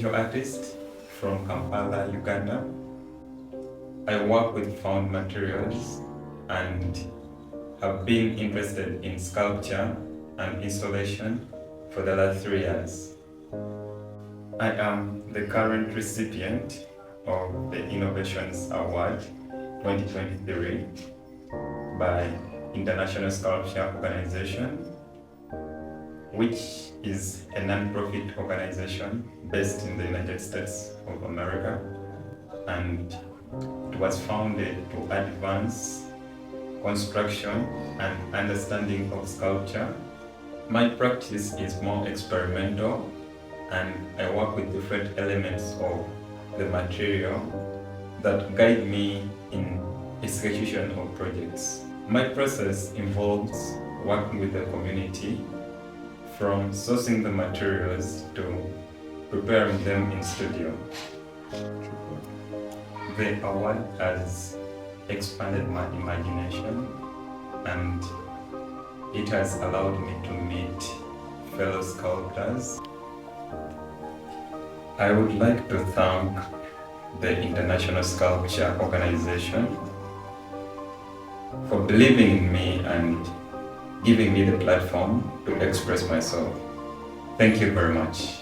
visual artist from Kampala, Uganda. I work with found materials and have been interested in sculpture and installation for the last 3 years. I am the current recipient of the Innovation Award 2023 by International Sculpture Organization, which is a non-profit organization based in the United States of America, and it was founded to advance construction and understanding of sculpture. My practice is more experimental, and I work with different elements of the material that guide me in execution of projects. My process involves working with the community, from sourcing the materials to preparing them in studio. The award has expanded my imagination, and it has allowed me to meet fellow sculptors. I would like to thank the International Sculpture Organization for believing in me and giving me the platform to express myself. Thank you very much.